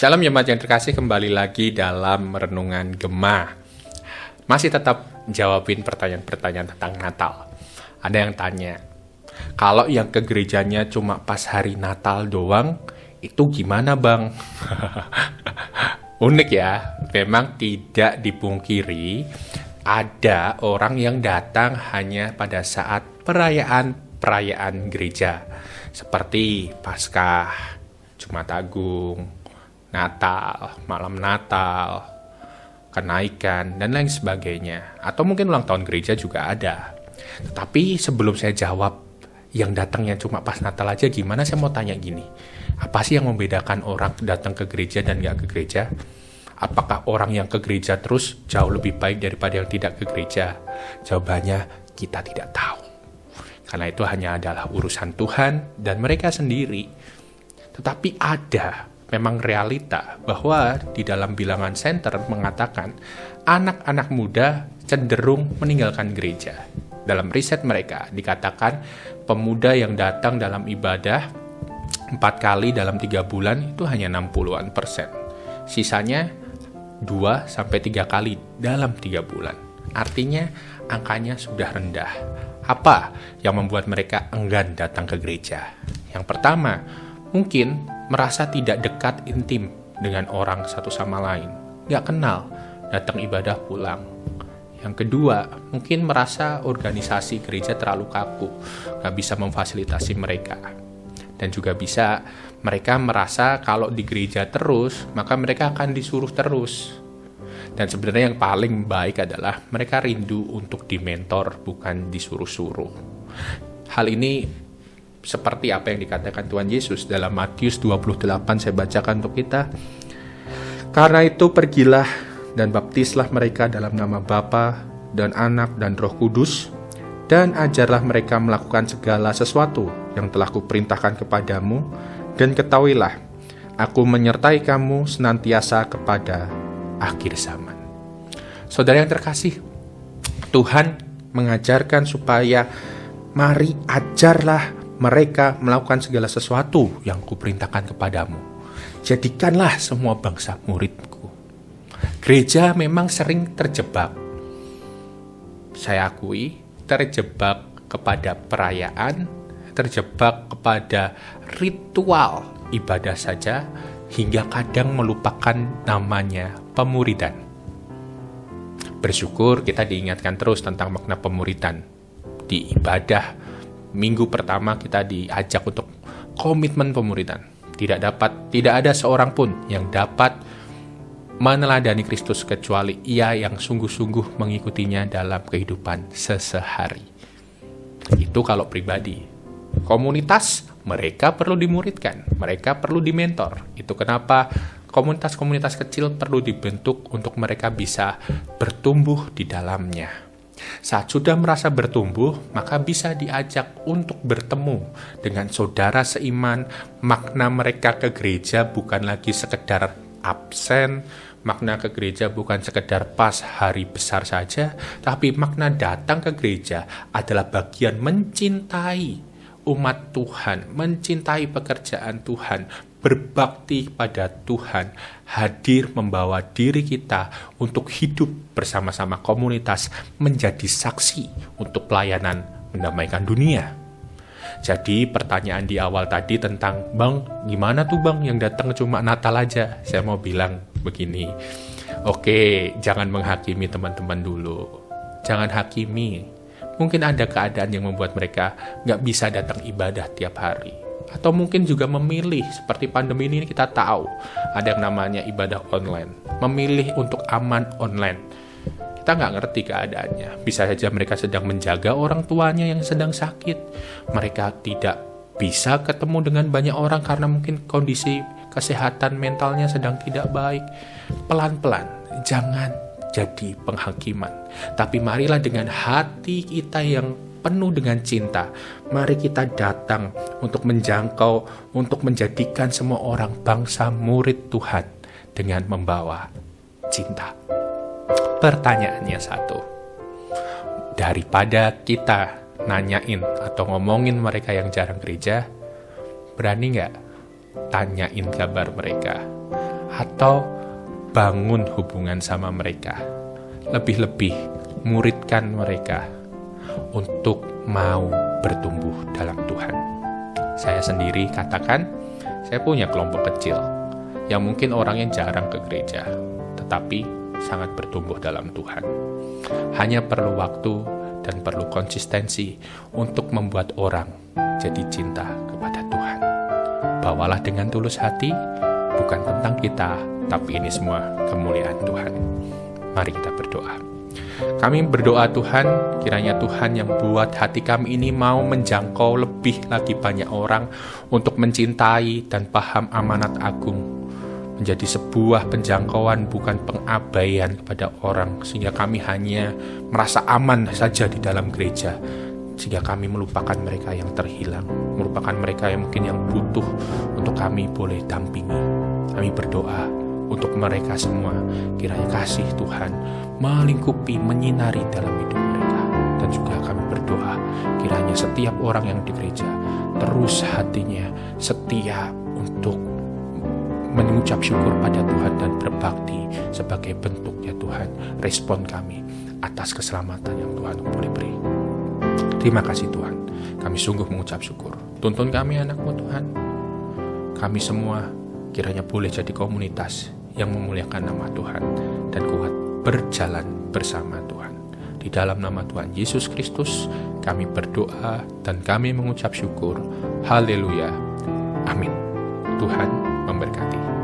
Shalom jemaat yang terkasih, kembali lagi dalam Renungan Gema. Masih tetap jawabin pertanyaan-pertanyaan tentang Natal. Ada yang tanya, kalau yang ke gerejanya cuma pas hari Natal doang, itu gimana bang? Unik ya, memang tidak dipungkiri ada orang yang datang hanya pada saat perayaan gereja. Seperti Paskah, Jumat Agung, Natal, malam Natal, kenaikan, dan lain sebagainya. Atau mungkin ulang tahun gereja juga ada. Tetapi sebelum saya jawab yang datangnya cuma pas Natal aja, gimana saya mau tanya gini. Apa sih yang membedakan orang datang ke gereja dan gak ke gereja? Apakah orang yang ke gereja terus jauh lebih baik daripada yang tidak ke gereja? Jawabannya, kita tidak tahu. Karena itu hanya adalah urusan Tuhan dan mereka sendiri. Tetapi ada memang realita bahwa di dalam bilangan center mengatakan anak-anak muda cenderung meninggalkan gereja. Dalam riset mereka dikatakan pemuda yang datang dalam ibadah 4 kali dalam 3 bulan itu hanya 60%. Sisanya 2-3 kali dalam 3 bulan. Artinya angkanya sudah rendah. Apa yang membuat mereka enggan datang ke gereja? Yang pertama, mungkin merasa tidak dekat intim dengan orang satu sama lain. Gak kenal, datang ibadah pulang. Yang kedua, mungkin merasa organisasi gereja terlalu kaku, gak bisa memfasilitasi mereka. Dan juga bisa mereka merasa kalau di gereja terus, maka mereka akan disuruh terus. Dan sebenarnya yang paling baik adalah mereka rindu untuk dimentor, bukan disuruh-suruh. Hal ini seperti apa yang dikatakan Tuhan Yesus dalam Matius 28, saya bacakan untuk kita. Karena itu pergilah dan baptislah mereka dalam nama Bapa dan Anak dan Roh Kudus, dan ajarlah mereka melakukan segala sesuatu yang telah kuperintahkan kepadamu, dan ketahuilah, aku menyertai kamu senantiasa kepada akhir zaman. Saudara yang terkasih, Tuhan mengajarkan supaya mari ajarlah mereka melakukan segala sesuatu yang kuperintahkan kepadamu. Jadikanlah semua bangsa muridku. Gereja memang sering terjebak. Saya akui, terjebak kepada perayaan, terjebak kepada ritual ibadah saja, hingga kadang melupakan namanya pemuridan. Bersyukur kita diingatkan terus tentang makna pemuridan. Di ibadah minggu pertama kita diajak untuk komitmen pemuridan. Tidak ada seorang pun yang dapat meneladani Kristus kecuali ia yang sungguh-sungguh mengikutinya dalam kehidupan sehari-hari. Itu kalau pribadi. Komunitas, mereka perlu dimuridkan, mereka perlu dimentor. Itu kenapa komunitas-komunitas kecil perlu dibentuk untuk mereka bisa bertumbuh di dalamnya. Saat sudah merasa bertumbuh, maka bisa diajak untuk bertemu dengan saudara seiman. Makna mereka ke gereja bukan lagi sekedar absen, makna ke gereja bukan sekedar pas hari besar saja, tapi makna datang ke gereja adalah bagian mencintai umat Tuhan, mencintai pekerjaan Tuhan, berbakti pada Tuhan, hadir membawa diri kita untuk hidup bersama-sama komunitas, menjadi saksi untuk pelayanan mendamaikan dunia. Jadi pertanyaan di awal tadi tentang, Bang, gimana tuh Bang yang datang cuma Natal aja? Saya mau bilang begini, oke, jangan menghakimi teman-teman dulu. Jangan hakimi. Mungkin ada keadaan yang membuat mereka gak bisa datang ibadah tiap hari. Atau mungkin juga memilih, seperti pandemi ini kita tahu ada yang namanya ibadah online, memilih untuk aman online. Kita nggak ngerti keadaannya, bisa saja mereka sedang menjaga orang tuanya yang sedang sakit, mereka tidak bisa ketemu dengan banyak orang karena mungkin kondisi kesehatan mentalnya sedang tidak baik. Pelan-pelan, jangan jadi penghakiman, tapi marilah dengan hati kita yang penuh dengan cinta, mari kita datang untuk menjangkau, untuk menjadikan semua orang bangsa murid Tuhan dengan membawa cinta. Pertanyaannya satu, daripada kita nanyain atau ngomongin mereka yang jarang gereja, berani nggak tanyain kabar mereka? atau bangun hubungan sama mereka. Lebih-lebih muridkan mereka untuk mau bertumbuh dalam Tuhan. Saya sendiri katakan, saya punya kelompok kecil yang mungkin orangnya jarang ke gereja, tetapi sangat bertumbuh dalam Tuhan. Hanya perlu waktu dan perlu konsistensi untuk membuat orang jadi cinta kepada Tuhan. Bawalah dengan tulus hati, bukan tentang kita, tapi ini semua kemuliaan Tuhan. Mari kita berdoa. Kami berdoa Tuhan, kiranya Tuhan yang buat hati kami ini mau menjangkau lebih lagi banyak orang untuk mencintai dan paham amanat agung, menjadi sebuah penjangkauan bukan pengabaian kepada orang, sehingga kami hanya merasa aman saja di dalam gereja, sehingga kami melupakan mereka yang terhilang, melupakan mereka yang mungkin yang butuh untuk kami boleh dampingi. Kami berdoa untuk mereka semua, kiranya kasih Tuhan melingkupi, menyinari dalam hidup mereka. Dan juga kami berdoa, kiranya setiap orang yang di gereja terus hatinya setia untuk mengucap syukur pada Tuhan dan berbakti sebagai bentuk ya Tuhan, respon kami atas keselamatan yang Tuhan boleh beri. Terima kasih Tuhan, kami sungguh mengucap syukur. Tuntun kami anak-Mu Tuhan, kami semua kiranya boleh jadi komunitas yang memuliakan nama Tuhan dan kuat berjalan bersama Tuhan. Di dalam nama Tuhan Yesus Kristus kami berdoa dan kami mengucap syukur. Haleluya. Amin. Tuhan memberkati.